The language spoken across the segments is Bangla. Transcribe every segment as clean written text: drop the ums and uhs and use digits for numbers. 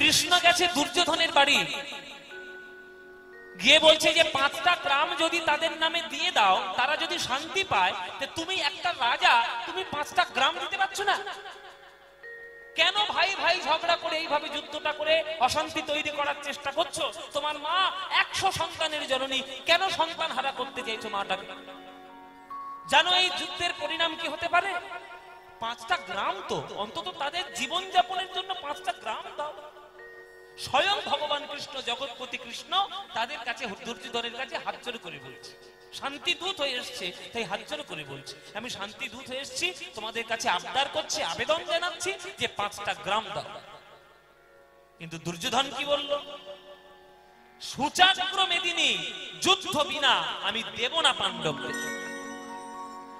কৃষ্ণ গেছে দুর্যোধনের বাড়ি, গিয়ে বলছে যে 5টা গ্রাম যদি তাদের নামে দিয়ে দাও, তারা যদি শান্তি পায়, তো তুমি একটা রাজা, তুমি 5টা গ্রাম দিতে পারছো না? কেন ভাই ভাই ঝগড়া করে এইভাবে যুদ্ধটা করে অশান্তি তৈরি করার চেষ্টা করছো? তোমার মা 100 সন্তানের জননী, কেন সন্তান হারা করতে চাইছো মাটাকে? জানো এই যুদ্ধের পরিণাম কি হতে পারে? 5টা গ্রাম তো অন্তত তাদের জীবন যাপনের জন্য 5টা গ্রাম দাও। স্বয়ং ভগবান কৃষ্ণ, জগৎপতি কৃষ্ণ তাদের কাছে, দুর্যোধনের কাছে হাত জোড় করে বলছে, শান্তি দূত হয়ে এসছে তাই হাত জোড় করে বলছে, আমি শান্তি দূত হয়ে এসেছি, তোমাদের কাছে আবদার করছি, আবেদন জানাচ্ছি যে 5টা গ্রাম দাও। কিন্তু দুর্যোধন কি বলল? সুচাগ্র মেদিনী, যুদ্ধ বিনা আমি দেব না পাণ্ডবদের।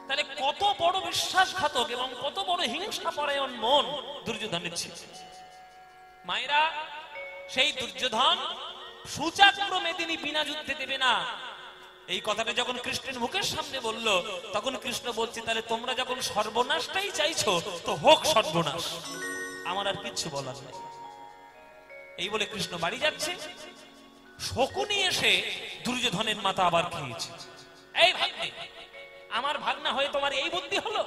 তাহলে কত বড় বিশ্বাসঘাতক এবং কত বড় হিংসা পরায়ণ মন দুর্যোধনের ছিল। মায়েরা, সেই দুর্যোধন সুচাগ্র মেদিনী বিনা যুদ্ধে দেবে না, এই কথাটা যখন কৃষ্ণের মুখের সামনে বলল, তখন কৃষ্ণ বলছে, তাহলে তোমরা যখন সর্বনাশটাই চাইছো তো হোক সর্বনাশ, আমার আর কিচ্ছু বলার নেই। এই বলে কৃষ্ণ বাড়ি যাচ্ছে। শকুনি এসে দুর্যোধনের মাথা আবার খেয়েছে। এই ভাগ্নে, আমার ভাগ্না হয়ে তোমার এই বুদ্ধি হলো?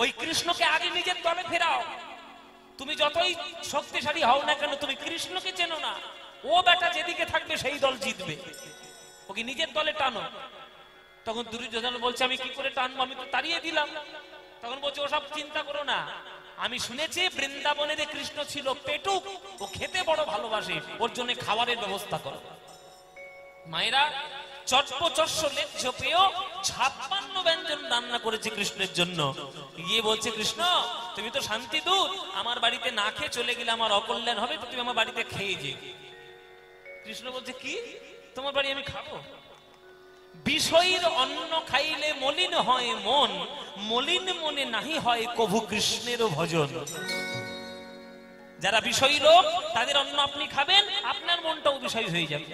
ওই কৃষ্ণকে আগে নিজের দলে ফেরাও। তুমি যতই শক্তিশালী হও না কেন, তুমি কৃষ্ণকে চেনো না। ও বেটা যেদিকে থাকবে সেই দল জিতবে, ওকে নিজের দলে টানো। তখন দুর্যোধন বলছে, আমি কি করে টানবো, আমি তো তাড়িয়ে দিলাম। তখন বলছে, ওসব চিন্তা করো না, আমি শুনেছি বৃন্দাবনে যে কৃষ্ণ ছিল পেটুক, ও খেতে বড় ভালোবাসে, ওর জন্য খাবারের ব্যবস্থা করো। মায়েরা, চটপচস্য লেজ্জ পেয়েও 56 ব্যঞ্জন রান্না করেছে কৃষ্ণের জন্য। গিয়ে বলছে, কৃষ্ণ তুমি তো শান্তি দূত, আমার বাড়িতে না খেয়ে চলে গেলে আমার অকল্যাণ হবে, তো তুমি আমার বাড়িতে খেয়ে যে। কৃষ্ণ বলছে, কি তোমার বাড়ি আমি খাবো? বিষয়ের অন্ন খাইলে মলিন হয় মন, মলিন মনে নাহি হয় কভু কৃষ্ণের ভজন। যারা বিষয়ী লোক, তাদের অন্ন আপনি খাবেন, আপনার মনটাও বিষয় হয়ে যাবে।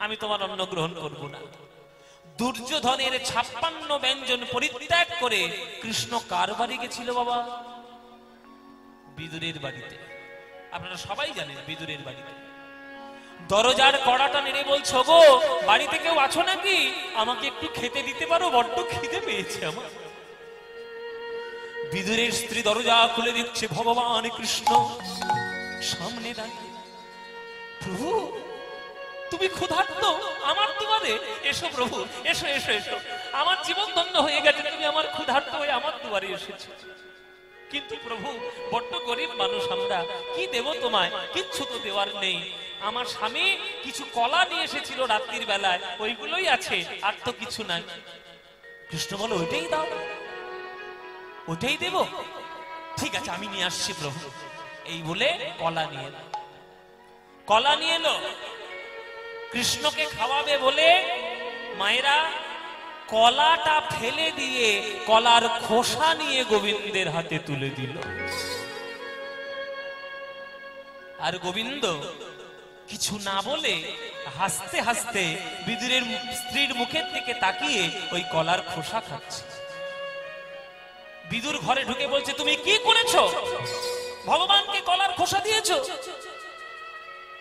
আমি তোমার অন্ন গ্রহণ করব না। দুর্যোধনের 56 ব্যঞ্জন পরিত্যাগ করে কৃষ্ণ কার বাড়ি গেছিল বাবা? বিদুরের বাড়িতে। আপনারা সবাই জানেন বিদুরের বাড়িতে। দরজার কড়াটা নেড়ে বলছো, গো বাড়িতে কেউ আছো নাকি? আমাকে একটু খেতে দিতে পারো, বড্ড খিদে পেয়েছে আমার। বিদুরের স্ত্রী দরজা খুলে দিচ্ছে, ভগবান কৃষ্ণ সামনে দাঁড়িয়ে। প্রভু তুমি ক্ষুধার্ত, আমার দুয়ারে এসো, প্রভু এসো এসো এসো, আমার জীবন ধন্য হয়ে গেছে, তুমি আমার ক্ষুধার্ত হয়ে আমার দুয়ারে এসেছো। কিন্তু প্রভু বড্ড গরিব মানুষ আমরা, কি দেব তোমায়? কিচ্ছু তো দেওয়ার নেই। আমার স্বামী কিছু কলা নিয়ে এসেছিল রাত্রির বেলায়, ওইগুলোই আছে, আর তো কিছু নাই। কৃষ্ণ বলো, ওইটাই দাও, ওইটাই দেব? ঠিক আছে, আমি নিয়ে আসছি প্রভু। এই বলে কলা নিয়ে এলো। কলা নিয়ে এলো, কৃষ্ণকে খাওয়াবে বলে মায়েরা কলাটা ফেলে দিয়ে কলার খোসা নিয়ে গোবিন্দের হাতে তুলে দিল। আর গোবিন্দ কিছু না বলে হাসতে হাসতে বিদুরের স্ত্রীর মুখের দিকে তাকিয়ে ওই কলার খোসা খাচ্ছে। বিদুর ঘরে ঢুকে বলছে, তুমি কি করেছো? ভগবানকে কলার খোসা দিয়েছো?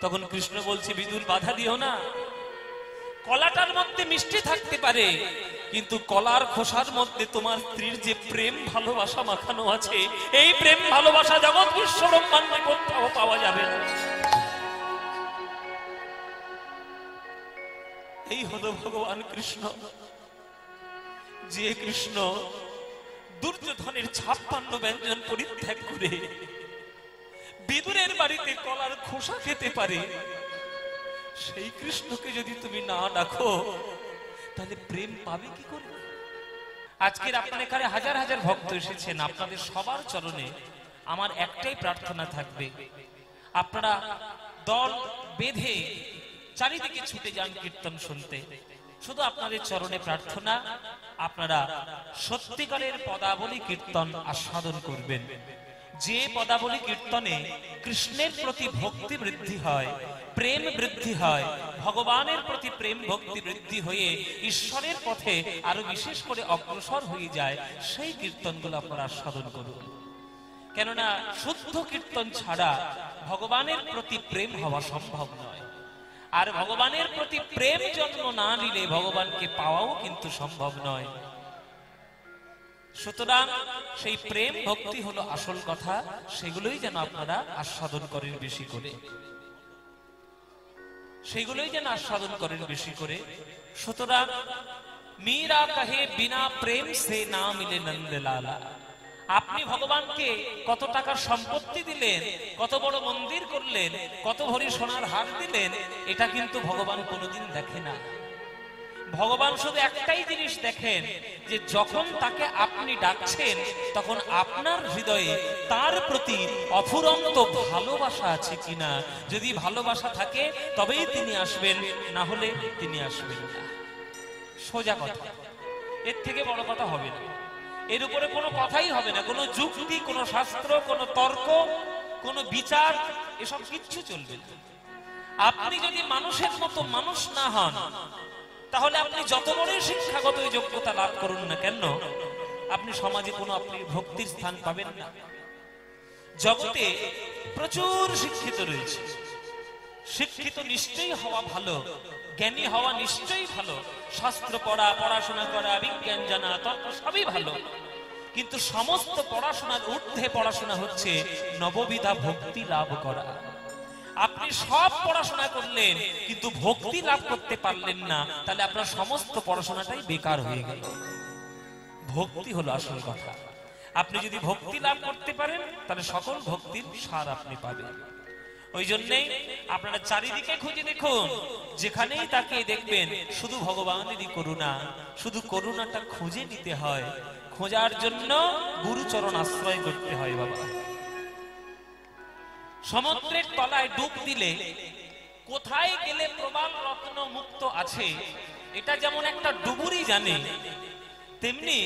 তখন কৃষ্ণ বলছে, বিদুর বাধা দিও না, কলাটার মধ্যে মিষ্টি থাকতে পারে, কিন্তু কলার খোসার মধ্যে তোমার স্ত্রীর যে প্রেম ভালোবাসা মাখানো আছে, এই প্রেম ভালোবাসা জগৎ বিশ্ব ব্রহ্মাণ্ডে কোথাও পাওয়া যাবে না। এই হলো ভগবান কৃষ্ণ, যে কৃষ্ণ দুর্যোধনের 56 ব্যঞ্জন পরিত্যাগ করে বিদুরের বাড়িতে কলার খোসা খেতে পারে। সেই কৃষ্ণকে যদি তুমি না ডাকো, তাহলে প্রেম পাবে কি করে? আজকের আপনার এখানে হাজার হাজার ভক্ত এসেছেন, আপনাদের সবার চরণে আমার একটাই প্রার্থনা থাকবে, আপনারা দল বেঁধে চারিদিকে ছুটে যান কীর্তন শুনতে। শুধু আপনাদের চরণে প্রার্থনা, আপনারা সত্যিকারের পদাবলী কীর্তন আস্বাদন করবেন। যে পদাবলী কীর্তনে কৃষ্ণের প্রতি ভক্তি বৃদ্ধি হয়, প্রেম বৃদ্ধি হয়, ভগবানের প্রতি প্রেম ভক্তি বৃদ্ধি হয়ে ঈশ্বরের পথে আরো বিশেষ করে অগ্রসর হয়ে যায়, সেই কীর্তনগুলো আপনারা আস্বাদন করুন। কেননা শুদ্ধ কীর্তন ছাড়া ভগবানের প্রতি প্রেম হওয়া সম্ভব নয়, আর ভগবানের প্রতি প্রেম জন্ম না নিলে ভগবানকে পাওয়াও কিন্তু সম্ভব নয়। সুতরাং সেই প্রেম ভক্তি হলো আসল কথা, সেগুলোই যেন আপনারা আস্বাদন করেন বেশি করে, সেগুলোই যেন আস্বাদন করেন বেশি করে। সুতরাং মীরা কহে বিনা প্রেম সে না মিলে নন্দলালা। আপনি ভগবানকে কত টাকার সম্পত্তি দিলেন, কত বড় মন্দির করলেন, কত ভরি সোনার হার দিলেন, এটা কিন্তু ভগবান কোনোদিন দেখে না। ভগবান শুধু একটাই জিনিস দেখেন, যে যখন তাকে আপনি ডাকছেন তখন আপনার হৃদয়ে তার প্রতি অফুরন্ত ভালোবাসা আছে কিনা। যদি ভালোবাসা থাকে তবেই তিনি আসবেন, না হলে তিনি আসবেন না। সোজা কথা, এর থেকে বড় কথা হবে না, এর উপরে কোনো কথাই হবে না, কোনো যুক্তি, কোনো শাস্ত্র, কোনো তর্ক, কোনো বিচার, এসব কিচ্ছু চলবে না। আপনি যদি মানুষের মতো মানুষ না হন, তাহলে আপনি যত বড় শিক্ষাগত যোগ্যতা লাভ করুন না কেন, আপনি সমাজে কোনো আপনি ভক্তির স্থান পাবেন না। জগতে প্রচুর শিক্ষিত রয়েছে, শিক্ষিত নিশ্চয়ই হওয়া ভালো, জ্ঞানী হওয়া নিশ্চয়ই ভালো, শাস্ত্র পড়া, পড়াশোনা করা, বিজ্ঞান জানা, তর্ক সবই ভালো, কিন্তু সমস্ত পড়াশোনার ঊর্ধ্বে পড়াশোনা হচ্ছে নববিধা ভক্তি লাভ করা। আপনি সব পড়াশোনা করলেন কিন্তু ভক্তি লাভ করতে পারলেন না, তাহলে আপনার সমস্ত পড়াশোনাটাই বেকার হয়ে গেল। ভক্তি হলো আসল কথা। আপনি যদি ভক্তি লাভ করতে পারেন তাহলে সকল ভক্তির সার আপনি পাবেন। ওই জন্যই আপনারা চারিদিকে খুঁজে দেখুন, যেখানেই তাকে দেখবেন শুধু ভগবানেরই করুণা, শুধু করুণাটা খুঁজে নিতে হয়। খোঁজার জন্য গুরুচরণ আশ্রয় করতে হয়। বাবা, সমুদ্রের তলায় ডুব দিলে কোথায় গেলে প্রবাল রত্ন মুক্ত আছে, এটা যেমন একটা ডুবুরি জানে, তেমনি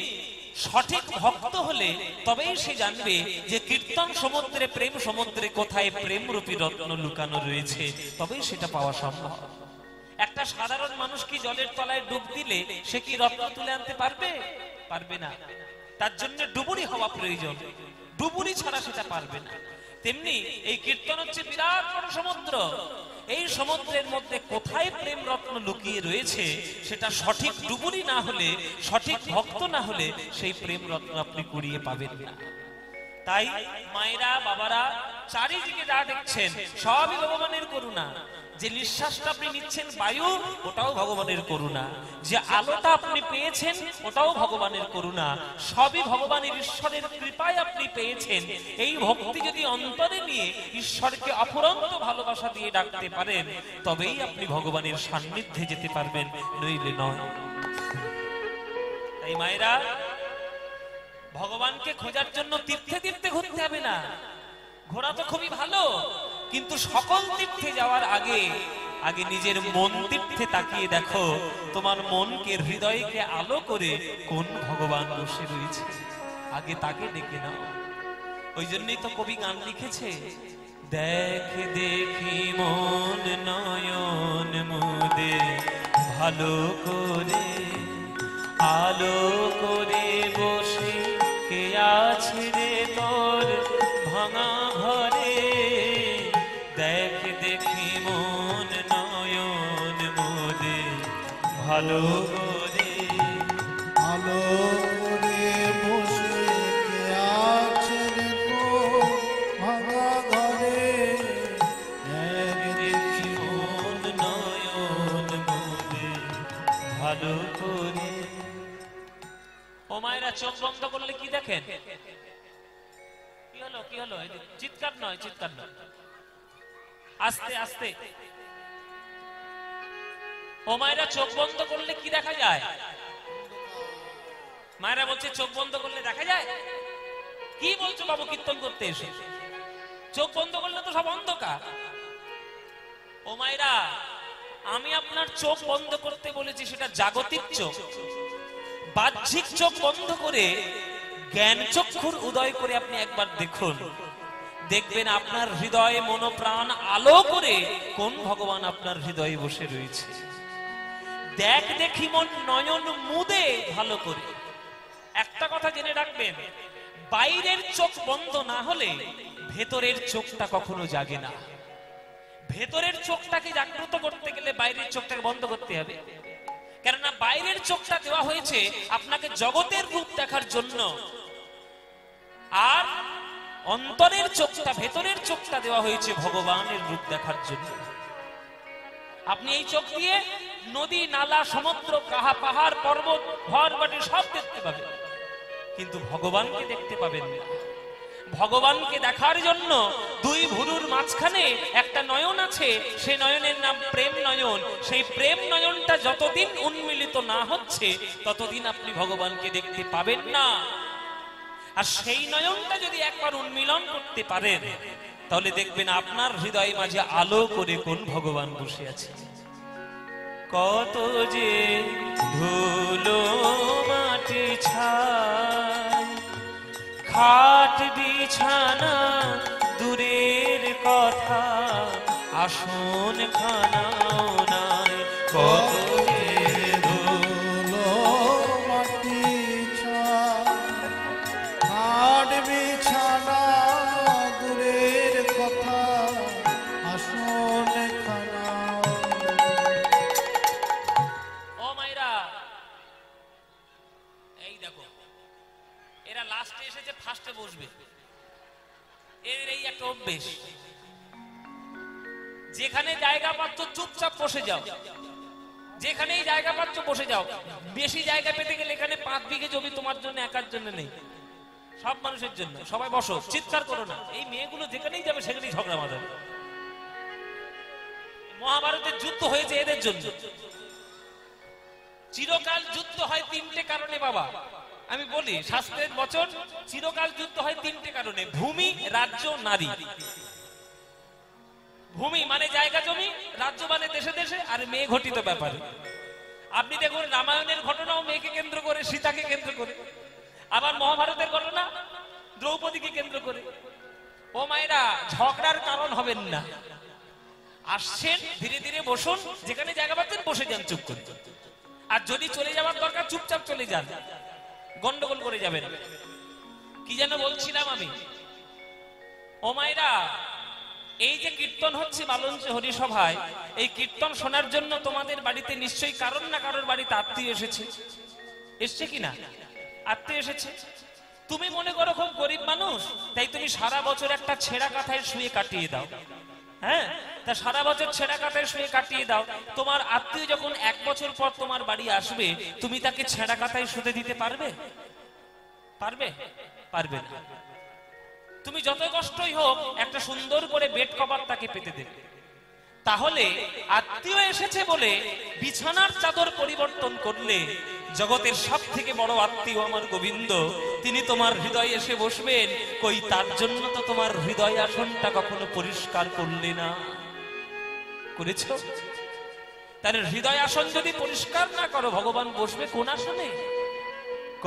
সঠিক ভক্ত হলে তবেই সে জানবে যে কীর্তন সমুদ্রে, প্রেম সমুদ্রে কোথায় প্রেম রূপী রত্ন লুকানো রয়েছে, তবেই সেটা পাওয়া সম্ভব। একটা সাধারণ মানুষ কি জলের তলায় ডুব দিলে সে কি রত্ন তুলে আনতে পারবে? পারবে না। তার জন্য ডুবুরি হওয়া প্রয়োজন, ডুবুরি ছাড়া সেটা পারবে না। তেমনি এই কীর্তন হচ্ছে বিরাট বড় সমুদ্র, এই সমুদ্রের মধ্যে কোথায় প্রেম রত্ন লুকিয়ে রয়েছে সেটা সঠিক ডুবুরি না হলে, সঠিক ভক্ত না হলে সেই প্রেম রত্ন আপনি কুড়িয়ে পাবেন না। তাই মায়েরা, বাবারা, চারিদিকে যা দেখছেন সবই ভগবানের করুণা। যে নিঃশ্বাসটা আপনি নিচ্ছেন বায়ু, ওটাও ভগবানের করুণা। যে আলোটা আপনি পেয়েছেন ওটাও ভগবানের করুণা। সবই ভগবানের, ঈশ্বরের কৃপায় আপনি পেয়েছেন। এই ভক্তি যদি অন্তরে নিয়ে ঈশ্বরকে অফুরন্ত ভালোবাসা দিয়ে ডাকতে পারেন, তবেই আপনি ভগবানের সান্নিধ্যে যেতে পারবেন, নইলে নয়। তাই মায়েরা, ভগবানকে খোঁজার জন্য তীর্থে তীর্থে ঘুরতে হবে না। ঘোরা তো খুবই ভালো, কিন্তু সকল তীর্থে যাওয়ার আগে আগে নিজের মন তীর্থে তাকিয়ে দেখো, তোমার মনকে, হৃদয়কে আলো করে কোন ভগবান বসে রয়েছে, আগে তাকে ডেকে নাও। ওই জন্যই তো কবি গান লিখেছে, দেখ দেখি মন নয়ন মুদে ভালো করে, আলো করে বসে কে আছে রে তোর ভাঙা ঘরে। দেখ দেখি মন নয়ন মুদে ভালো করে, আলো করে বসে কে আছে রে তোর ভাঙা ঘরে। দেখ দেখি মন নয়ন মুদে ভালো করে। ও মায়েরা, চোখ বন্ধ করলে কি দেখেন? কি হলো, কি হলো? চিৎকার নয়, চিৎকার নয়, আস্তে আস্তে। ও মায়েরা, চোখ বন্ধ করলে কি দেখা যায়? মায়েরা বলছে চোখ বন্ধ করলে দেখা যায়। কি বলছো বাবু কীর্তন করতে এসে? চোখ বন্ধ করলে তো সব অন্ধকার। ও মায়েরা, আমি আপনার চোখ বন্ধ করতে বলেছি, সেটা জাগতিক চোখ। বাহ্যিক চোখ বন্ধ করে জ্ঞান চক্ষুর উদয় করে আপনি একবার দেখুন, দেখবেন আপনার হৃদয়ে মনোপ্রাণ আলো করে কোন ভগবান আপনার হৃদয়ে বসে রয়েছে। দেখ দেখি মন নয়ন মুদে ভালো করে। একটা কথা জেনে রাখবেন, বাইরের চোখ বন্ধ না হলে ভেতরের চোখটা কখনো জাগে না। ভেতরের চোখটাকে জাগ্রত করতে গেলে বাইরের চোখটাকে বন্ধ করতে হবে। কেননা বাইরের চোখটা দেওয়া হয়েছে আপনাকে জগতের রূপ দেখার জন্য, আর অন্তরের চোখটা, ভেতরের চোখটা দেওয়া হয়েছে ভগবানের রূপ দেখার জন্য। আপনি এই চোখ দিয়ে নদী, নালা, সমুদ্র, পাহাড়, পর্বত, ঘর বাড়ি সব দেখতে পাবেন, কিন্তু ভগবানকে দেখতে পাবেন না। ভগবানকে দেখার জন্য দুই ভুরুর মাঝখানে একটা নয়ন আছে, সেই নয়নের নাম প্রেম নয়ন। সেই প্রেম নয়নটা যতদিন উন্মিলিত না হচ্ছে ততদিন আপনি ভগবানকে দেখতে পাবেন না। আর সেই নয়নটা যদি একবার উন্মিলন করতে পারেন তাহলে দেখবেন আপনার হৃদয় মাঝে আলো করে কোন ভগবান বসে আছে। কত যে ধুলো মাটি ছাই, খাট বিছানা দূরের কথা, আসন খানাও নাই। কত যে ধুলো মাটি ছাই, খাট বিছানা দূরের কথা, আসন খানাও। ও মাইরা, এই দেখো এরা লাস্টে এসেছে, ফার্স্টে বসবে। এর এই একটা অভ্যেস, যেখানে জায়গা পাচ্ছ চুপচাপ বসে যাও, যেখানেই জায়গা পাচ্ছ বসে যাও। বেশি জায়গা পেতে গেলে এখানে 5 বিঘে জমি তোমার জন্য, একার জন্য নেই, সব মানুষের জন্য। সবাই বসো, চিৎকার করো না। এই মেয়েগুলো যেখানেই যাবে সেখানেই ঝগড়া বাঁধাবে। মহাভারতের যুদ্ধ হয়েছে এদের জন্য। চিরকাল যুদ্ধ হয় 3টে কারণে বাবা, আমি বলি শাস্ত্রের বচন, চিরকাল যুদ্ধ হয় 3টে কারণে: ভূমি, রাজ্য, নারী। ভূমি মানে জায়গা জমি, রাজ্য মানে দেশে দেশে, আর মেয়ে ঘটিত ব্যাপারে। আপনি দেখুন রামায়ণের ঘটনাও মেয়েকে কেন্দ্র করে, সীতাকে কেন্দ্র করে। আবার মহাভারতের ঘটনা দ্রৌপদীকে কেন্দ্র করে। ও মায়েরা, ঝগড়ার কারণ হবেন না। আসছেন, ধীরে ধীরে বসুন, যেখানে জায়গা পাচ্ছেন বসে যান চুপ করে। আর যদি চলে যাওয়ার দরকার চুপচাপ চলে যান, গন্ডগোল করে যাবেন। কি যেন বলছিলাম আমি? ও মায়েরা, এই যে কীর্তন হচ্ছে বালঞ্চ হরিসভায়, এই কীর্তন শোনার জন্য তোমাদের বাড়িতে নিশ্চয়ই কারোর না কারোর বাড়িতে আত্মীয় এসেছে। এসছে কিনা? আত্মীয় এসেছে। তুমি মনে করো খুব গরিব মানুষ, তাই তুমি সারা বছর একটা ছেঁড়া কাঁথায় শুয়ে কাটিয়ে দাও। হ্যাঁ, তা সারা বছর ছেঁড়া কাঁথায় শুয়ে কাটিয়ে দাও। তোমার আত্মীয় যখন 1 বছর পর তোমার বাড়ি আসবে, তুমি তাকে ছেঁড়া কাঁথায় শুতে দিতে পারবে? পারবে? পারবে না। তুমি যত কষ্টই হোক একটা সুন্দর করে বেড কভার তাকে পেতে দেবে। তাহলে আত্মীয় এসেছে বলে বিছানার চাদর পরিবর্তন করলে জগতের সব থেকে বড় আত্মীয় আমার গোবিন্দ, তিনি তোমার হৃদয়ে এসে বসবেন। কই, তার জন্য তো তোমার হৃদয় আসনটা কখনো পরিষ্কার করলে না, করেছো? তার হৃদয় আসন যদি পরিষ্কার না করো, ভগবান বসবে কোন আসনে?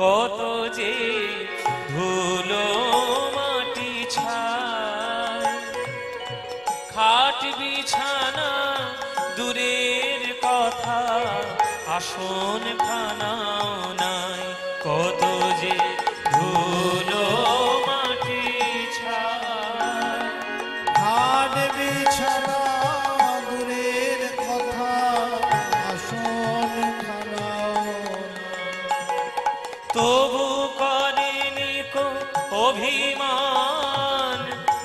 কত যে ধুলো মাটি ছাই, খাট বিছানা দূরের কথা, আসন খানাও নাই। কত যে ধুলো মাটি ছাই, খাট বিছানা দূরের কথা, আসন খানাও। তবু করেনি কো অভিমান,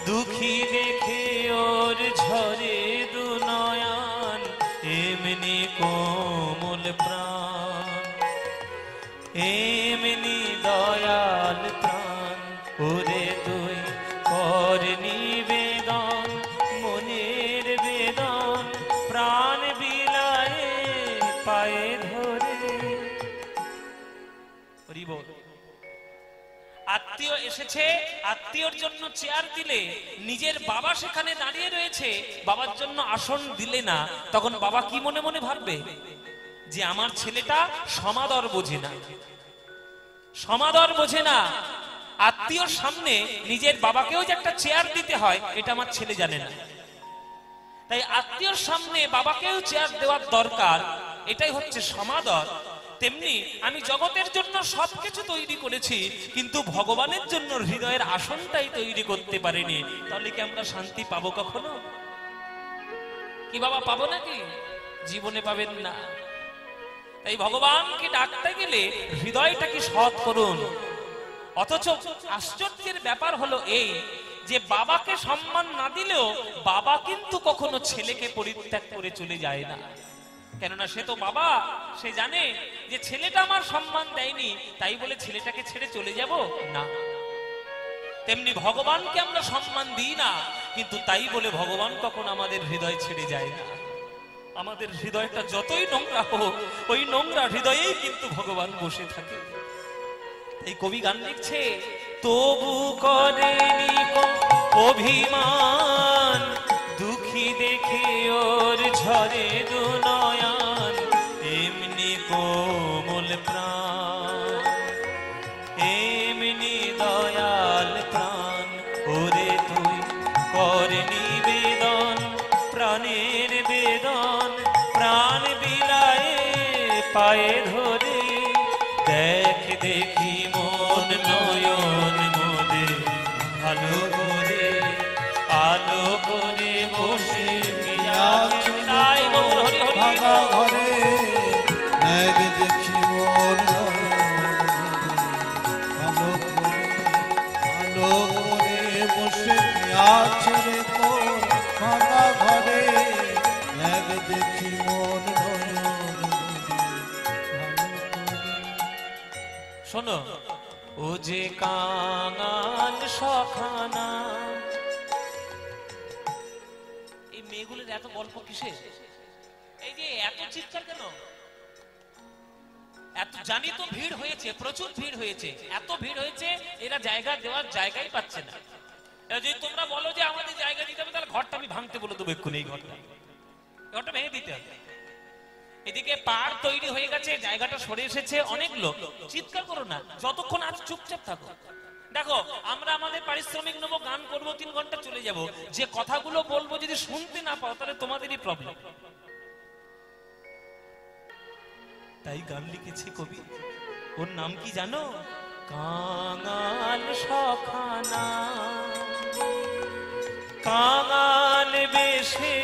দুঃখী দেখে ওর ঝরে দুনয়ন, এমনি কোমল প্রাণ, এমনি দয়াল প্রাণ, ওরে তুই কর নিবেদন, মনের বেদন প্রাণ বিলায়ে পায়ে ধরে। হরি বল। আত্মীয় এসেছে, আত্মীয়র জন্য চেয়ার দিলে, নিজের বাবা সেখানে দাঁড়িয়ে রয়েছে, বাবার জন্য আসন দিলে না, তখন বাবা কি মনে মনে ভাববে? যে আমার ছেলেটা সমাদর বোঝে না, সমাদর বোঝে না। আত্মীয়র সামনে নিজের বাবাকেও যে একটা চেয়ার দিতে হয়, এটা আমার ছেলে জানে না। তাই আত্মীয়র সামনে বাবাকেও চেয়ার দেওয়ার দরকার, এটাই হচ্ছে সমাদর। তেমনি আমি জগতের জন্য সবকিছু তৈরি করেছি, কিন্তু ভগবানের জন্য হৃদয়ের আসনটাই তৈরি করতে পারিনি। তাহলে কি আমরা শান্তি পাবো কখনো? কি বাবা পাবো নাকি? জীবনে পাবেন না। তাই ভগবানকে ডাকতে গেলে হৃদয়টাকে সৎ করুন। অথচ আশ্চর্যের ব্যাপার হলো এই যে বাবাকে সম্মান না দিলেও বাবা কিন্তু কখনো ছেলেকে পরিত্যাগ করে চলে যায় না। কেননা সে তো বাবা, সে জানে যে ছেলেটা আমার সম্মান দেয়নি, তাই বলে ছেলেটাকে ছেড়ে চলে যাব না। তেমনি ভগবানকে আমরা সম্মান দিই না, কিন্তু তাই বলে ভগবান কখন আমাদের হৃদয় ছেড়ে যায় না। আমাদের হৃদয়টা যতই নোংরা হোক, ওই নোংরা হৃদয়েই কিন্তু ভগবান বসে থাকে। এই কবি গান লিখছে, তবু করেনি অভিমান, দুঃখী দেখে ওর ঝরে দু নয়ন, এমনি কোমল প্রাণ, এমনি দয়াল প্রাণ, ওরে তুই কর নিবেদন, প্রাণের বেদন, প্রাণ বিলায়ে পায়ে ধরে, দেখ দেখি মন নয়ন মোদে, ভালো করে আলো করে বসে ভাঙা ঘরে এক দেখি মন ভালো করে বসে আছে রে তোর ভাঙা ঘরে, এক দেখি মন শোনো, ও যে কাঙাল সখানা। এই মেয়েগুলোর এত গল্প কিসের? এই যে এত চিৎকার কেন? এত জানি তো ভিড় হয়েছে, প্রচুর ভিড় হয়েছে, এত ভিড় হয়েছে, এরা জায়গা দেওয়ার জায়গাই পাচ্ছে না। যদি তোমরা বলো যে আমাদের জায়গা দিতে হবে, তাহলে ঘরটা আমি ভাঙতে বলে দেবো এক্ষুনি। এই ঘরটা ভেঙে দিতে হবে। এদিকে পাড় তৈরি হয়ে গেছে, জায়গাটা সরে এসেছে, অনেক লোক। চিৎকার করো না, যতক্ষণ আজ চুপচাপ থাকো। দেখো, আমরা আমাদের পারিশ্রমিক নেবো, গান করবো, 3 ঘন্টা চলে যাব। যে কথাগুলো বলবো যদি শুনতে না পাও, তাহলে তোমাদেরই প্রবলেম। তাই গান লিখেছে কবি, ওর নাম কি জানো? কাঙাল সখানা। কাঙাল বেশে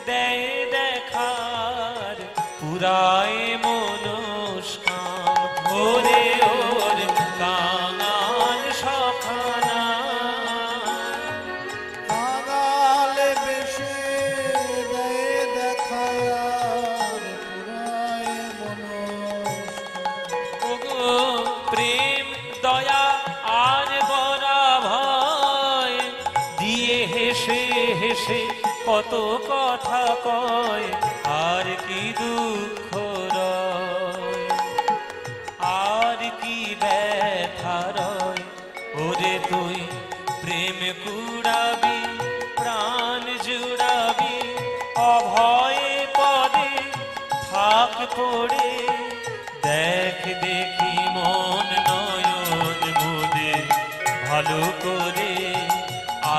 দেয় দেখার, পুরায় মনস্কাম, ওরে ওর কাঙাল সখানা। কাঙাল বেশে দেয় দেখার, পুরায় ওগো প্রেম দয়া আর বরা ভয়, দিয়ে হেসে হেসে কত কথা কয়, আর কি দুঃখ রয়, আর কি ব্যথা রয়, ওরে তুই প্রেম কুড়াবি, প্রাণ জুড়াবি, অভয়ে পদে থাক পড়ে, দেখ দেখি মন নয়ন মোদে, ভালো করে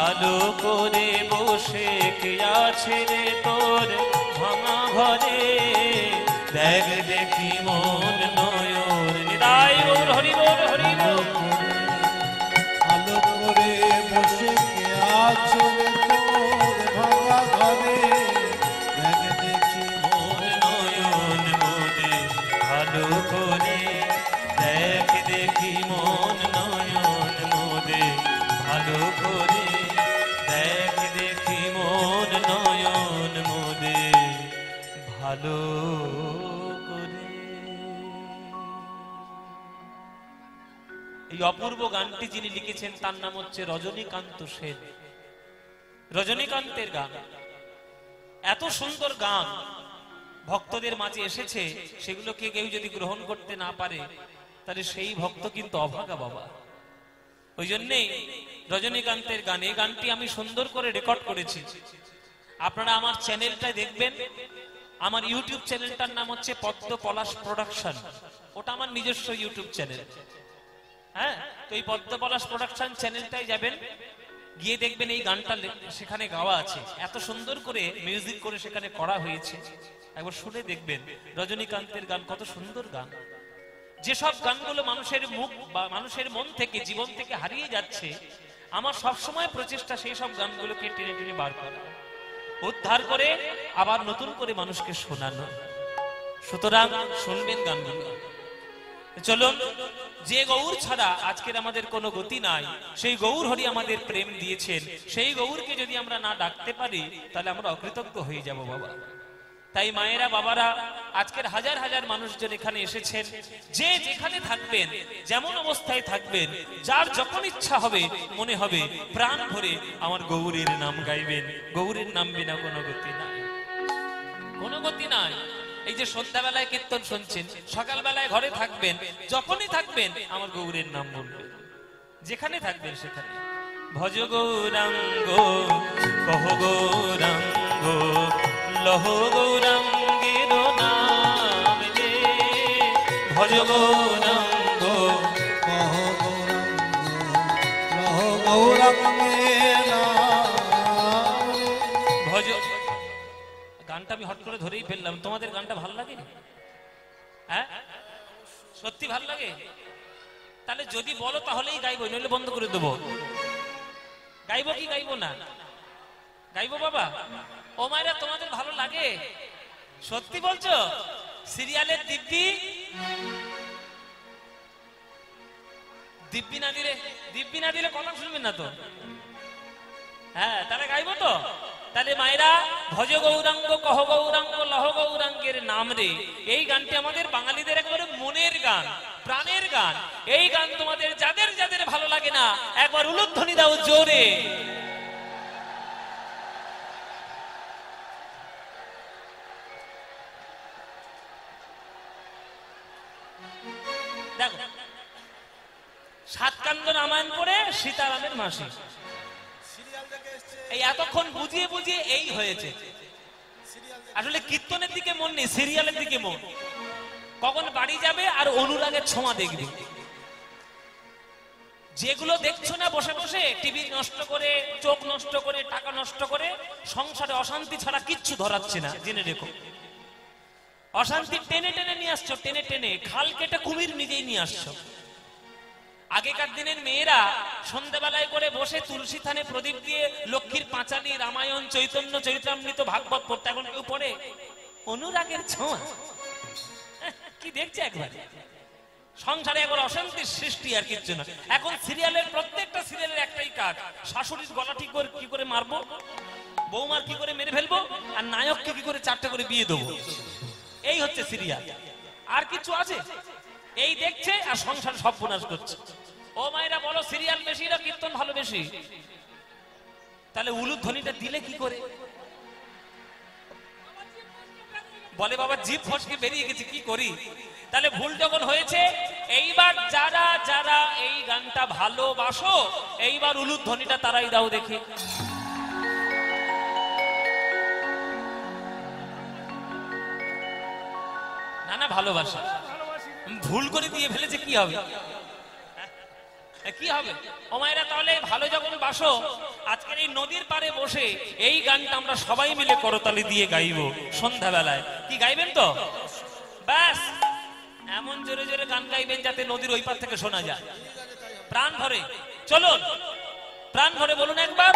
আলো করে বসে কে আছে রে তোর ভাঙা ঘরে, দেখ দেখি মন নয়ন। নিতাই গৌর হরি বল, হরি বল। আলো করে বসে কে আছে রে তোর ভাঙা ঘরে, দেখ দেখি মন নয়ন মোদে, ভালো করে দেখ দেখি মন নয়ন মোদে, ভালো করে দেখ দেখি মন নয়ন মোদে, ভালো করে। এই অপূর্ব গানটি যিনি লিখেছেন তার নাম হচ্ছে রজনীকান্ত সেন। রজনীকান্তের গান, এত সুন্দর গান ভক্তদের মাঝে এসেছে, সেগুলোকে কেউ যদি গ্রহণ করতে না পারে, তাহলে সেই ভক্ত কিন্তু অভাগা বাবা। ওই জন্যেই রজনীকান্তের গান, এই গানটি আমি সুন্দর করে রেকর্ড করেছি। আপনারা আমার চ্যানেলটায় দেখবেন, আমার ইউটিউব চ্যানেলটার নাম হচ্ছে পদ্ম পলাশ প্রোডাকশন। ওটা আমার নিজস্ব ইউটিউব চ্যানেল। হ্যাঁ, তো এই পদ্ম পলাশ প্রোডাকশন চ্যানেলটায় যাবেন, গিয়ে দেখবেন এই গানটা সেখানে গাওয়া আছে, এত সুন্দর করে মিউজিক করে সেখানে করা হয়েছে। একবার শুনে দেখবেন, রজনীকান্তের গান কত সুন্দর গান। যেসব গানগুলো মানুষের মুখ বা মানুষের মন থেকে, জীবন থেকে হারিয়ে যাচ্ছে, আমার সবসময় প্রচেষ্টা সেই সব গানগুলোকে টেনে টেনে বার করা, উদ্ধার করে আবার নতুন করে মানুষকে শোনানো। সুতরাং শুনবেন গানগুলো। চলুন, যে গৌর ছাড়া আজকের আমাদের কোনো গতি নাই, সেই গৌর হরি আমাদের প্রেম দিয়েছেন, সেই গৌরকে যদি আমরা না ডাকতে পারি তাহলে আমরা অকৃতজ্ঞ হয়ে যাব বাবা। তাই মায়েরা, বাবারা, আজকের হাজার হাজার মানুষজন এখানে এসেছেন। যে যেখানে থাকবেন, যেমন অবস্থায় থাকবেন, যার যখন ইচ্ছা হবে, মনে হবে, প্রাণ ভরে আমার গৌরের নাম গাইবেন। গৌরের নাম বিনা কোনো গতি নাই, কোনো গতি নাই। এই যে সন্ধ্যাবেলায় কীর্তন শুনছেন, সকালবেলায় ঘরে থাকবেন, যখনই থাকবেন আমার গৌরের নাম বলবেন, যেখানে থাকবেন সেখানে। ভজ গৌরাঙ্গ কহ গৌরাঙ্গ লহ গৌরাঙ্গের নাম রে, ভজ গৌরাঙ্গ কহ গৌরাঙ্গ লহ গৌরাঙ্গের নাম রে। ভজ। গানটা আমি হট করে ধরেই ফেললাম। তোমাদের গানটা ভালো লাগে? হ্যাঁ, সত্যি ভালো লাগে? তাহলে যদি বলো তাহলেই গাইবো, নইলে বন্ধ করে দেবো। গাইবো কি গাইবো না? গাইবো বাবা। ও মায়েরা, তোমাদের ভালো লাগে? সত্যি বলছো? সিরিয়ালের দিব্যি, দিব্যি না দিলে কথা শুনবেন না তো। হ্যাঁ, তাহলে গাইবো তো। তাহলে মায়েরা, ভজ গৌরাঙ্গ কহ গৌরাঙ্গ লহ গৌরাঙ্গের নাম রে, এই গানটি আমাদের বাঙালিদের একেবারে মনের গান, প্রাণের গান। এই গান তোমাদের যাদের যাদের ভালো লাগে না, একবার উলুধ্বনি দাও জোরে। দেখো, সাতকান্দ রামায়ণ পড়ে সীতারামের মাসি, এই এতক্ষণ বুঝিয়ে বুঝিয়ে এই হয়েছে। আসলে কীর্তনের দিকে মন নেই, সিরিয়ালের দিকে মন। কখন বাড়ি যাবে আর অনুরাগের ছোঁয়া দেখবে। যেগুলো দেখছো না বসে বসে, টিভি নষ্ট করে, চোখ নষ্ট করে, টাকা নষ্ট করে, সংসারে অশান্তি ছাড়া কিচ্ছু ধরাচ্ছে না, জেনে রেখো। অশান্তি টেনে টেনে নিয়ে আসছো, টেনে টেনে খাল কেটে কুমির নিজেই নিয়ে আসছো। আগেকার দিনের মেয়েরা সন্ধ্যাবেলায় করে বসে তুলসী থানে প্রদীপ দিয়ে লক্ষ্মীর পাঁচালী, রামায়ণ, চৈতন্য চরিতামৃত, ভাগবত পড়তে। এখন কেউ পড়ে? অনুরাগের ছোঁয়া কি দেখছে একবার? সংসারে একবার অশান্তির সৃষ্টি, আর কিচ্ছু না। এখন সিরিয়ালের, প্রত্যেকটা সিরিয়ালের একটাই কাজ, শাশুড়ির গলা ঠিক করে কি করে মারবো, বৌমার কি করে মেরে ফেলবো, আর নায়ককে কি করে চারটে করে বিয়ে দেবো। এই হচ্ছে সিরিয়াল, আর কিছু আছে? এই দেখছে আর সংসার সব বিনাশ করছে। ও মায়েরা, বলো সিরিয়াল বেশি না কীর্তন ভালো বেশি? তাহলে উলুধ্বনিটা দিলে কি করে? বলে বাবা, জিভ ফসকে বেরিয়ে গেছে, কি করি? তাহলে ভুল যখন হয়েছে, এইবার যারা যারা এই গানটা ভালোবাসো, এইবার উলুধ্বনিটা তারাই দাও দেখি। না না, ভালোবাসা। ভুল করে দিয়ে ফেলেছে, কি হবে? কি হবে? ও মায়েরা, তাহলে ভালো যখন বাসো, আজকের এই নদীর পাড়ে বসে এই গানটা আমরা সবাই মিলে করতালি দিয়ে গাইবো সন্ধ্যাবেলায়। কি গাইবেন তো? ব্যাস, এমন জোরে জোরে গান গাইবেন যাতে নদীর ওই পার থেকে শোনা যায়, প্রাণ ভরে। চলুন, প্রাণ ভরে বলুন একবার,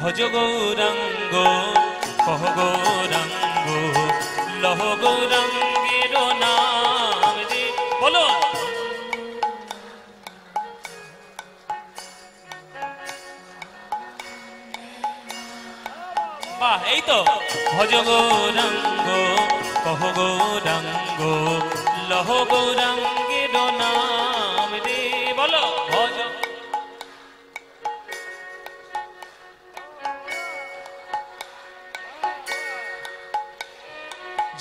ভজ গৌরাঙ্গ কহ গৌরাঙ্গ লহ গৌরাঙ্গের নাম রে, বলুন। বাহ, এই তো। ভজ গৌরাঙ্গ কহ গৌরাঙ্গ লহ গৌরাঙ্গের নাম রে, বলো। ভজ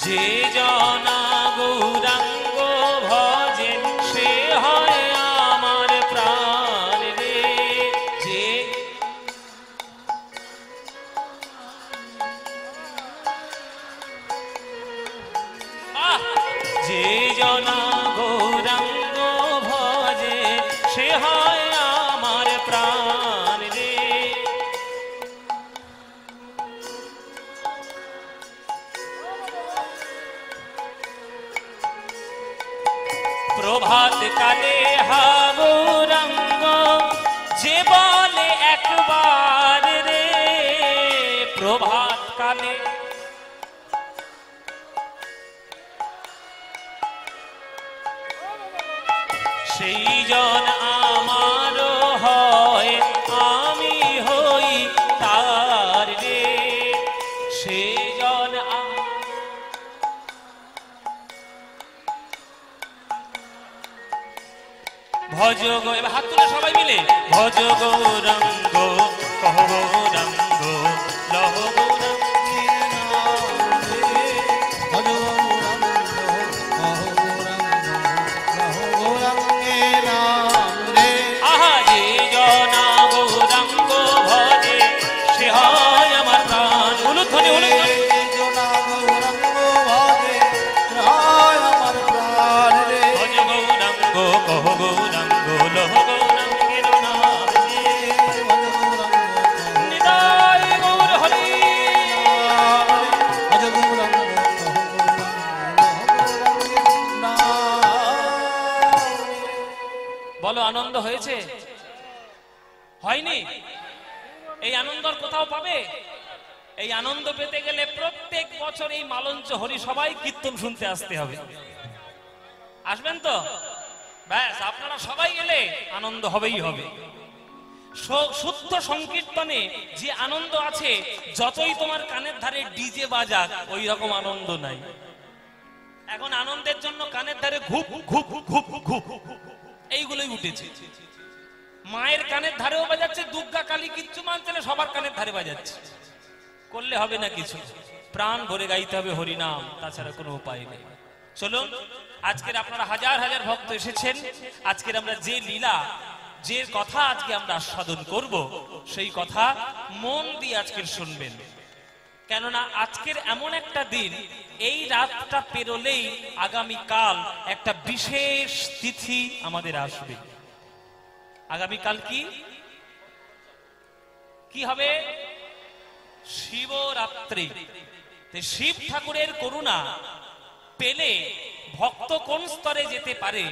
যে জনা গৌরাঙ্গ ভজেন, সে হয় আমার প্রাণ রে। যে যে জনা গৌরাঙ্গ ভজে, সে হয় আমার প্রাণ রে। প্রভাত কালে হাবুরঙ্গ যে বলে একবার রে, প্রভাত কালে সেই জন আমার হয়, আমি হই তার রে, সেই জন ভজ গো, এবার হাত তুলে সবাই মিলে ভজ গৌরাঙ্গ কহ গৌরাঙ্গ লহ গৌরাঙ্গের নাম রে। আহা যে জনা গৌরাঙ্গ ভজে সে হয় আমার প্রাণ। উলুধ্বনি উলুধ্বনি। জনা গৌরাঙ্গ ভজে হয় আমার প্রাণ রে। ভজ গৌরাঙ্গ কহ গৌরাঙ্গ লহ গৌরাঙ্গের নাম রে। নিতাই গৌর হরি। ভজ গৌরাঙ্গ বলো আনন্দ হয়েছে? হয়নি? এই আনন্দ আর কোথাও পাবে? এই আনন্দ পেতে গেলে প্রত্যেক বছর এই মালঞ্চ হরি সবাই কীর্তন শুনতে আসতে হবে। আসবেন তো? ব্যাস, আপনারা সবাই এলে আনন্দ হবেই হবে। শুদ্ধ সংকীর্তনে যে আনন্দ আছে, যতই তোমার কানের ধারে ডিজে বাজাক ওই রকম আনন্দ নাই। এখন আনন্দের জন্য কানের ধারে ঘুপ ঘুপ ঘুপ ঘুপ এইগুলোই উঠেছে। মায়ের কানের ধারেও বাজাচ্ছে, দুর্গা কালী কিচ্ছু মানছে না, সবার কানের ধারে বাজাচ্ছে। করলে হবে না কিছু, প্রাণ ভরে গাইতে হবে হরিনাম, তাছাড়া কোনো উপায় নেই। চলুন, আজকের আপনারা হাজার হাজার ভক্ত এসেছেন, আজকের আমরা যে লীলা, যে কথা আজকে আমরা আস্বাদন করব, সেই কথা মন দিয়ে আজকের শুনবেন। কেননা আজকের এমন একটা দিন, এই রাতটা পেরোলেই আগামীকাল একটা বিশেষ তিথি আমাদের আসবে। আগামীকাল কি হবে? শিবরাত্রি। শিব ঠাকুরের করুণা পেলে ভক্ত কোন স্তরে যেতে পারে,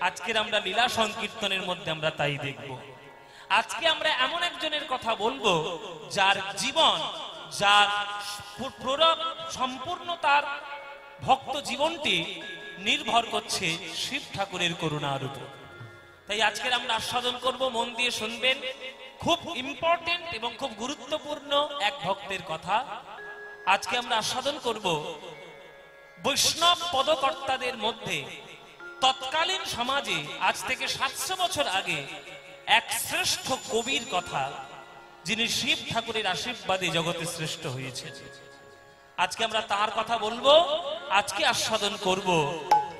আজকের আমরা লীলা সংকীর্তনের মধ্যে আমরা তাই দেখব। আজকে আমরা এমন একজনের কথা বলবো, যার জীবন, যার সম্পূর্ণ তার ভক্ত জীবনটি নির্ভর করছে শিব ঠাকুরের করুণার উপর। তাই আজকের আমরা আস্বাদন করব, মন দিয়ে শুনবেন। খুব ইম্পর্টেন্ট এবং খুব গুরুত্বপূর্ণ এক ভক্তের কথা আজকে আমরা আস্বাদন করব। বৈষ্ণব পদকর্তাদের মধ্যে তৎকালীন সমাজে আজ থেকে 700 বছর আগে এক শ্রেষ্ঠ কবির কথা, যিনি শিব ঠাকুরের আশীর্বাদে জগতে শ্রেষ্ঠ হয়েছে। আজকে আমরা তার কথা বলবো, আজকে আস্বাদন করব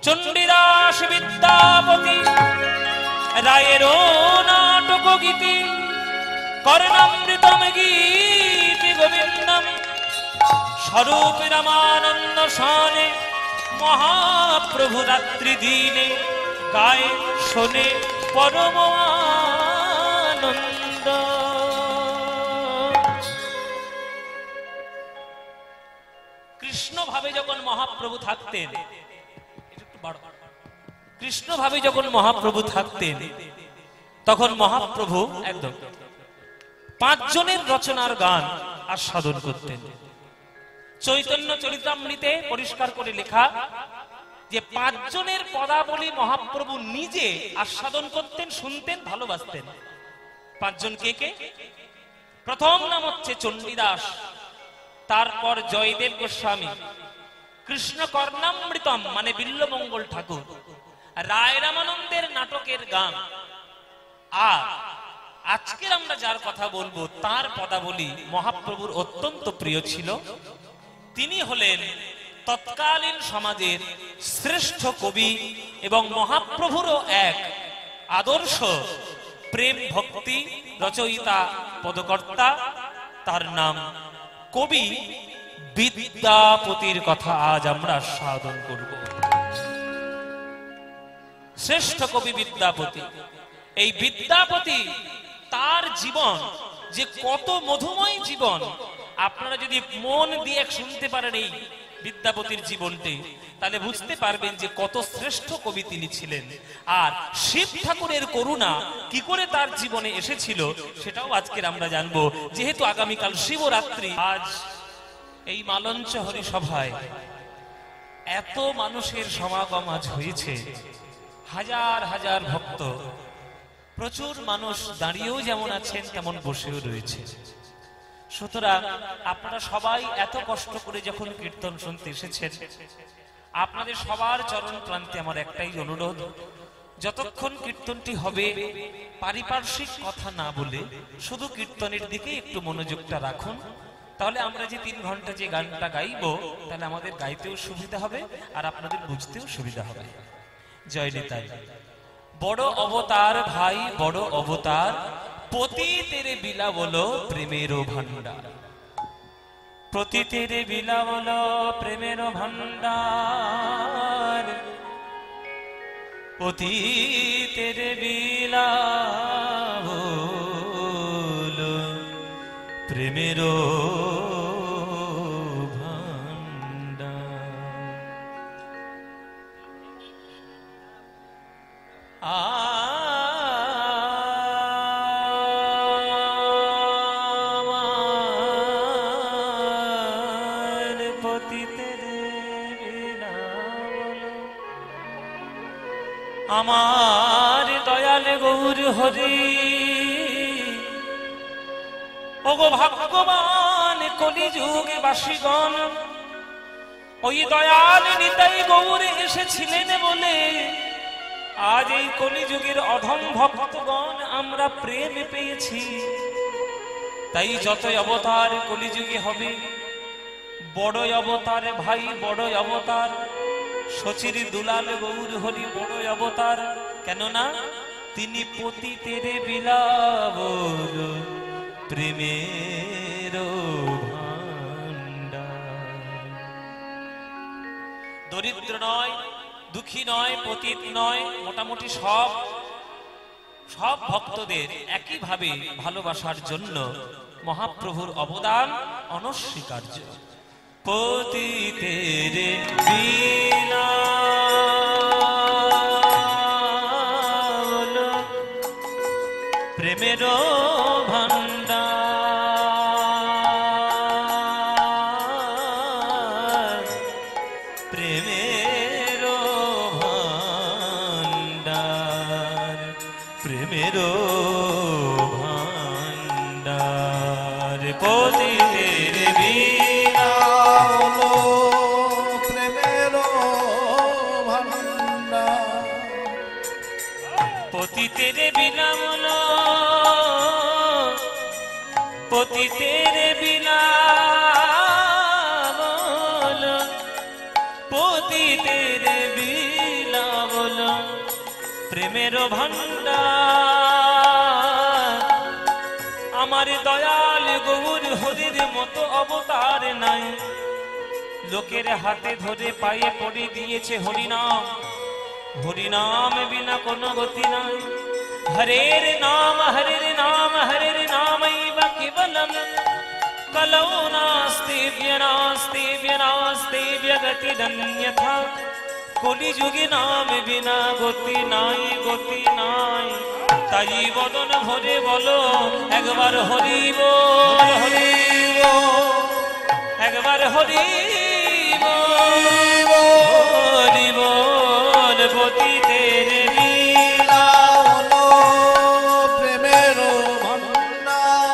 চণ্ডীদাস বিদ্যাপতি রায়ের নাটক গীতি কর্ণামৃতম গীতি গোবিন্দম স্বরূপ রামানন্দ শানে মহাপ্রভু রাত্রি দিনে গায়ে শোনে পরম আনন্দ। কৃষ্ণ ভাবে যখন মহাপ্রভু থাকতেন, কৃষ্ণ ভাবে যখন মহাপ্রভু থাকতেন, তখন মহাপ্রভু একদম 5 জনের রচনার গান আস্বাদন করতেন। চৈতন্য চরিতামৃতে পরিষ্কার করে লেখা যে 5 জনের পদাবলী মহাপ্রভু নিজে আস্বাদন করতেন, শুনতেন, ভালোবাসতেন। 5 জন কে কে? প্রথম নাম হচ্ছে চণ্ডীদাস, তারপর জয়দেব গোস্বামী, কৃষ্ণ কর্ণামৃতম মানে বিল্লমঙ্গল ঠাকুর, রায় রামানন্দের নাটকের গান। আর আজকের আমরা যার কথা বলবো, তার পদাবলী মহাপ্রভুর অত্যন্ত প্রিয় ছিল। তিনি হলেন তৎকালীন সমাজের শ্রেষ্ঠ কবি এবং মহাপ্রভুরও এক আদর্শ প্রেম ভক্তি রচয়িতা পদকর্তা। তার নাম কবি বিদ্যাপতির কথা আজ আমরা আস্বাদন করব। শ্রেষ্ঠ কবি বিদ্যাপতি। এই বিদ্যাপতি, তার জীবন যে কত মধুময় জীবন, আপনারা যদি মন দিয়ে শুনতে পারেন, এই বিদ্যাপতির জীবনটি, তাহলে বুঝতে পারবেন যে কত শ্রেষ্ঠ কবি তিনি ছিলেন। আর শিব ঠাকুরের করুণা কি করে তার জীবনে এসেছিল সেটাও আজকের আমরা জানবো, যেহেতু আগামীকাল শিবরাত্রি। আজ এই মালঞ্চ হরি সভায় এত মানুষের সমাগম আজ হয়েছে, হাজার হাজার ভক্ত, প্রচুর মানুষ দাঁড়িয়েও যেমন আছেন তেমন বসেও রয়েছে। সুতরাং আপনারা সবাই এত কষ্ট করে যখন কীর্তন শুনতে এসেছেন, আপনাদের সবার চরণ প্রান্তে আমার একটাই অনুরোধ, যতক্ষণ কীর্তনটি হবে পারিপার্শ্বিক কথা না বলে শুধু কীর্তনের দিকে একটু মনোযোগটা রাখুন। তাহলে আমরা যে 3 ঘন্টা যে গানটা গাইবো, তাহলে আমাদের গাইতেও সুবিধা হবে আর আপনাদের বুঝতেও সুবিধা হবে। জয় নিতাই। বড় অবতার ভাই বড় অবতার, পতি তেরে বিলা বলো প্রেমের ভান্ডার। পতি তেরে বিলা বলো প্রেমের ভান্ডার, পতি তেরে বিলা বলো প্রেমের ভান্ডার। আমার পতি তেরে বিনা বলো, আমার দয়াল গৌর হরি। ওগো ভাগ্যবান কলিযুগ বাসীগণ, ওই দয়াল নিতাই গৌর এসেছিলেন বলে আজ এই কলিযুগের অধম ভক্তগণ আমরা প্রেম পেয়েছি। তাই যতই অবতার কলিযুগে হবে, বড় অবতার ভাই বড় অবতার, সচির দুলাল গৌর হরি বড় অবতার। কেননা তিনি পতি তেরে বিলাব প্রেমের ভান্ডার। দরিদ্র নয়, দুঃখী নয়, পতিত নয়, মোটামুটি সব ভক্তদের একইভাবে ভালোবাসার জন্য মহাপ্রভুর অবদান অনস্বীকার্য। পতি তেরে বিনা বলো প্রেমের ভান্ডার, প্রেমের ভান্ডার, প্রেমের ভান্ডার। পতি তেরে বিনা বলো প্রেমের ভান্ডার, পতি তেরে বিনা বলো, পতি তেরে বিনা বলো, পতি তেরে বিনা বলো প্রেমের ভান্ডার। আমার দয়াল গৌর হরির মতো অবতার নাই, লোকের হাতে ধরে পায়ে পড়ে দিয়েছে হরিনাম। হরিনাম বিনা কোনো গতি নাই। হরের নাম হরের নাম হরের নামৈব কেবলম, কলৌ নাস্তি ব্যনাস্তি ব্যনাস্তি ব্যগতিরন্যথা। কলিযুগে নাম বিনা গতি নাই, গতি নাই। তাই বদন ভরে বলো একবার হরি বল, হরি বল, একবার হরি বল, হরি বল। পতি তেরে বিনা বলো প্রেমের ভান্ডার,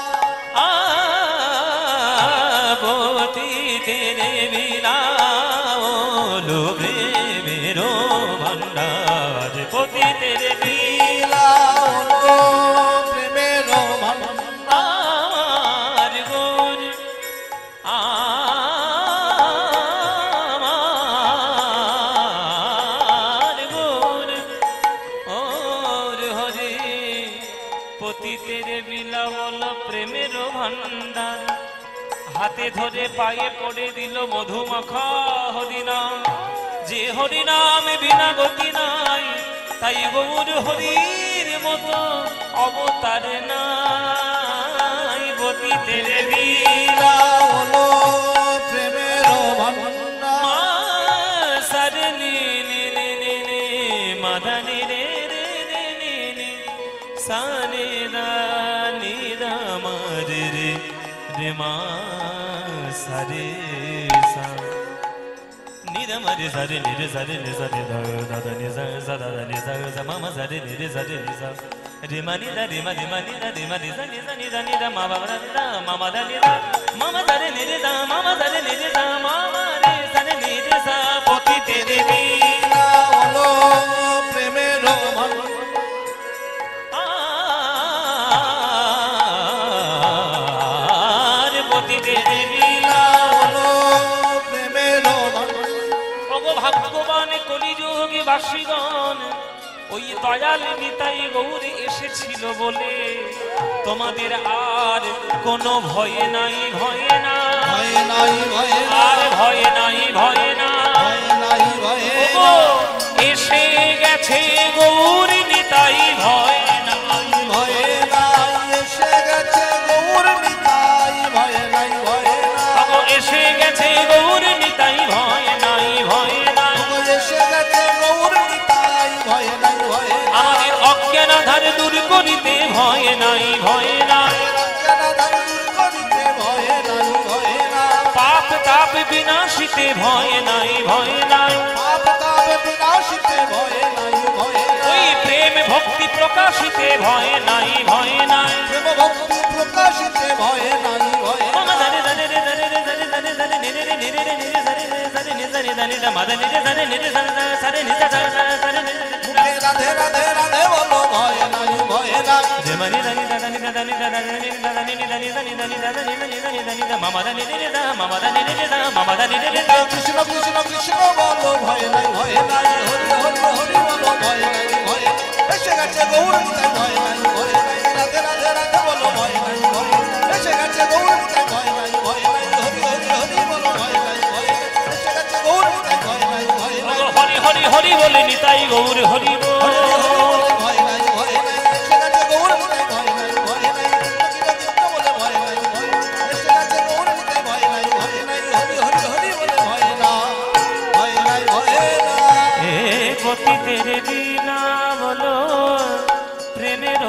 পতি তেরে বিনা বলো প্রেমের ভান্ডার। পতি তেরে বিনা বলো প্রেমের ভান্ডার, আমার গুণ, আমার গুণ ওর হরে। পতি তেরে বিনা বলো প্রেমের ভান্ডার। হাতে ধরে পায়ে পড়ে দিল মধুমাখা হরিনাম। যে হরিনাম বিনা গতি নাই, তাই গৌর হরির মতো অবতার নাই। পতি তেরে বিনা বলো প্রেমের ভান্ডার, রে মা সারে সা নিরে মরে সারে নিরে সারে নি সারে দাদা নি সা দাদা নি সা মামা সারে নিরে সারে নি সা রে মা নি দা রে মা রে মা নি দা রে মা নি সা নি সা নি দা নি দা মা বাবা নি দা মামা দা নি দা মামা সারে নিরে দা মামা সারে নিরে দা মামা রে সারে নিরে সা পতিতে দেবী লীলা হলো প্রেমের আর পতিতে দেবী লীলা হলো প্রেমের ওগো ভাগ্যবান কলিযুগে বাসীগণ ওই দয়াল নিতাই গৌর এসেছিল বলে তোমাদের আর কোনো ভয় নাই ভয় না ভয় নাই ভয় আর ভয় নাই ভয় না নাই ভয় ওগো এসে গেছে গৌর নিতাই ভয় নাই ভয় নাই এসে গেছে গৌর নিতাই ভয় নাই ভয় ওগো এসে গেছে গৌর নিতাই ভয় নাই ভয় নাই এসে গেছে গৌর নিতাই ভয় নাই ভয় আমাদের অজ্ঞান আধার দূর করিতে ভয় নাই ভয় নাই করিতে ভয় নাই ভয় না পাপ তাপ বিনাশিতে ভয় নাই ভয় নাই পাপ তাপ বিনাশিতে ভয় নাই ভয় ওই প্রেম ভক্তি প্রকাশিতে ভয় নাই ভয় নাই প্রেম ভক্তি প্রকাশিতে ভয় নাই ভয় মামা জানে জানে রে জানে রে জানে জানে জানে নিরে রে নিরে রে নিরে জানে রে জানে রে জানে জানে দা মাদা নিরে জানে নিরে জানে জানে নিরে জানে মুখে রাধে রাধে রাধে বলো ভয় নাই ভয় নাই রে মানি জানি দাদা নি দাদা নি দাদা নি দাদা নি দাদা নি দাদা নি দাদা নি দাদা নি দা মামা দা নিরে রে দা মামা দা নিরে রে দা মামা দা নিরে রে দা কৃষ্ণ কৃষ্ণ কৃষ্ণ বলো ভয় নাই ভয় নাই হরি হরি হরি বলো ভয় নাই ভয় এসে গেছে গৌর নিতাই ভয় নাই ভয় নাই রাধে রাধে রাধে বলো ভয় নাই ভয় এসে গেছে গৌর নিতাই ভয় নাই ভয় নাই হরি হরি হরি বলো ভয় নাই ভয় এসে গেছে গৌর নিতাই ভয় নাই ভয় নাই হরি হরি হরি বলে নিতাই গৌর হরি হরি হরি বল বলে ভয় নাই ভয় নাই এসে গেছে গৌর নিতাই ভয় নাই ভয় নাই কৃষ্ণ কৃষ্ণ বলে ভয় নাই ভয় এসে গেছে গৌর নিতাই ভয় নাই ভয় নাই হরি হরি হরি বলে ভয় না ভয় নাই ভয় না এ পতিতের বিনা বলো প্রেমের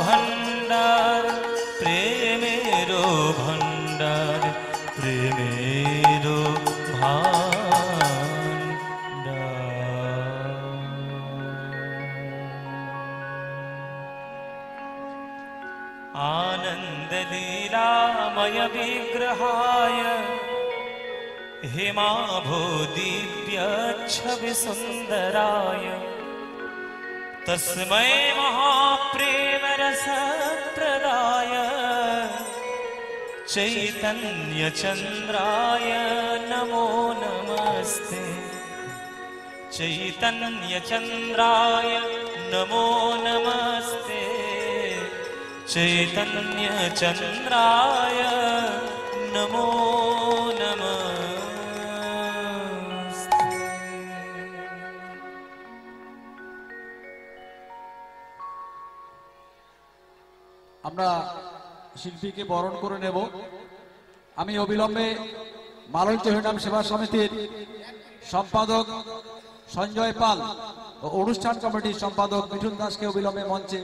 ভণ্ডার প্রেমের ভণ্ডার প্রেমের आनंद लीलामय विग्रहाय हेमाभो दिव्य छवि सुंदराय तस्मै महाप्रेम रस प्रदाय चैतन्य चंद्राय नमो नमस्ते चैतन्य चंद्राय नमो नमस्ते चैतन्य चंद्राय नमो नमस्ते আমরা শিল্পীকে বরণ করে নেব। আমি অবিলম্বে মালঞ্চ হরিনাম সেবা সমিতির সম্পাদক সঞ্জয় পাল ও অনুষ্ঠান কমিটির সম্পাদক মিঠুন দাসকে অবিলম্বে মঞ্চে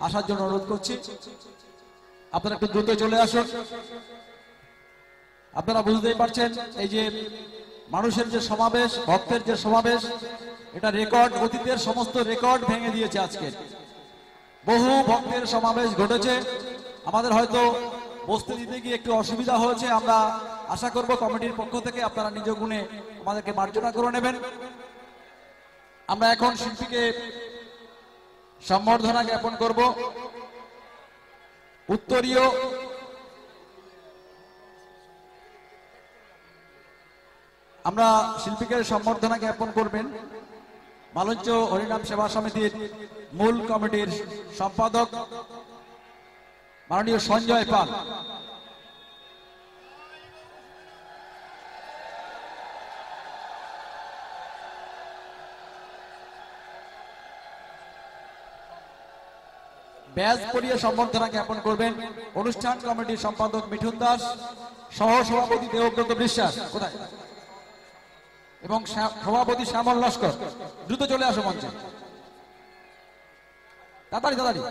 আসার জন্য অনুরোধ করছি। আপনারা একটু দ্রুত চলে আসুন। আপনারা বুঝতেই পারছেন এই যে মানুষের যে সমাবেশ, ভক্তের যে সমাবেশ, এটা রেকর্ড, অতীতের সমস্ত রেকর্ড ভেঙে দিয়েছে। আজকে বহু ভক্তের সমাবেশ ঘটেছে। আমাদের হয়তো বসতে দিতে গিয়ে একটু অসুবিধা হয়েছে। আমরা আশা করব কমিটির পক্ষ থেকে আপনারা নিজ গুণে আমাদেরকে মার্জনা করে নেবেন। আমরা এখন শিল্পীকে সম্বর্ধনা জ্ঞাপন করব। উত্তরীয় আমরা শিল্পীকে সম্বর্ধনা জ্ঞাপন করবেন মালঞ্চ হরিনাম সেবা সমিতির মূল কমিটির সম্পাদক মাননীয় সঞ্জয় পাল। ব্যাজ পরিয়ে সম্বর্ধনা জ্ঞাপন করবেন অনুষ্ঠান কমিটির সম্পাদক মিঠুন দাস, সহ সভাপতি দেবব্রত বিশ্বাস কোথায় এবং সভাপতি শ্যামল লস্কর। দ্রুত চলে আসো মঞ্চে, তাড়াতাড়ি তাড়াতাড়ি।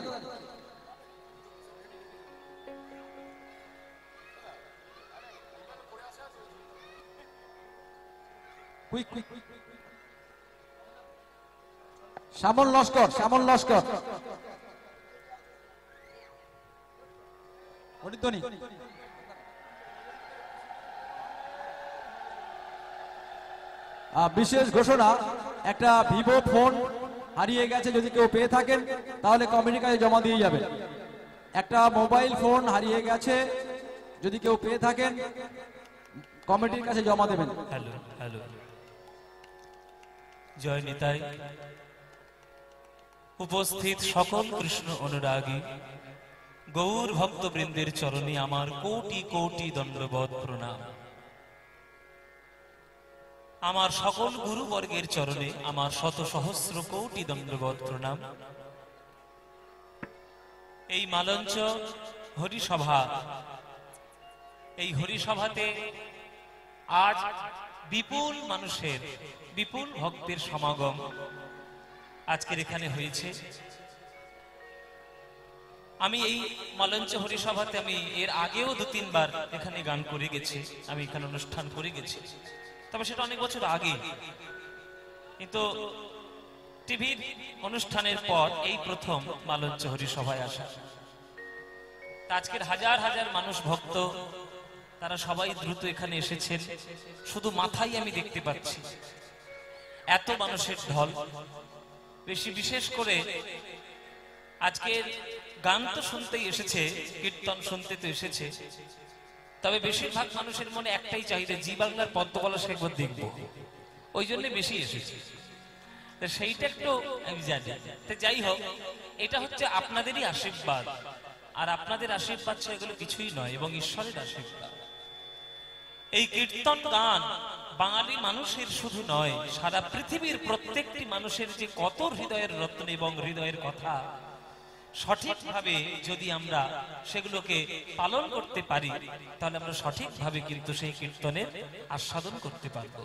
Quick quick. শ্যামল লস্কর, শ্যামল লস্কর, হরিধ্বনি। বিশেষ ঘোষণা, একটা ভিভো ফোন হারিয়ে গেছে, যদি কেউ পেয়ে থাকেন তাহলে কমিটির কাছে জমা দিয়ে যাবেন। একটা মোবাইল ফোন হারিয়ে গেছে, যদি কেউ পেয়ে থাকেন কমিটির কাছে জমা দেবেন। হ্যালো হ্যালো, জয় নিতাই। উপস্থিত সকল কৃষ্ণ অনুরাগী গৌর ভক্তবৃন্দের চরণে আমার কোটি কোটি দণ্ডবৎ প্রণাম। আমার সকল গুরুবর্গের চরণে আমার শত সহস্র কোটি দণ্ডবৎ প্রণাম। এই মালঞ্চ হরিসভা, এই হরিসভাতে আজ বিপুল মানুষের, বিপুল ভক্তের সমাগম আজকের এখানে হয়েছে। আমি এই মালঞ্চ হরিসভাতে আমি এর আগেও 2-3 বার এখানে গান করে গেছি, আমি এখানে অনুষ্ঠান করে গেছি, তবে সেটা অনেক বছর আগে। কিন্তু টিভির অনুষ্ঠানের পর এই প্রথম মালঞ্চ হরিসভায় আসা। আজকের হাজার হাজার মানুষ ভক্ত, তারা সবাই দ্রুত এখানে এসেছেন। শুধু মাথায় আমি দেখতে পাচ্ছি এত মানুষের ঢল। বেশি বিশেষ করে আজকের গান তো শুনতেই এসেছে, কীর্তন শুনতে তো এসেছে, তবে বেশিরভাগ মানুষের মনে একটাই চাহিদা, জি বাংলার পদ্মকলা একবার দেখব, ওই জন্য বেশি এসেছে। সেইটা একটু আমি জানি। যাই হোক, এটা হচ্ছে আপনাদেরই আশীর্বাদ, আর আপনাদের আশীর্বাদ এগুলো কিছুই নয়, এবং ঈশ্বরের আশীর্বাদ। এই কীর্তন গান বাঙালি মানুষের শুধু নয়, সারা পৃথিবীর প্রত্যেকটি মানুষের যে কত হৃদয়ের রত্ন এবং হৃদয়ের কথা, সঠিকভাবে যদি আমরা সেগুলোকে পালন করতে পারি, তাহলে আমরা সঠিকভাবে কিন্তু সেই কীর্তনের আস্বাদন করতে পারবো।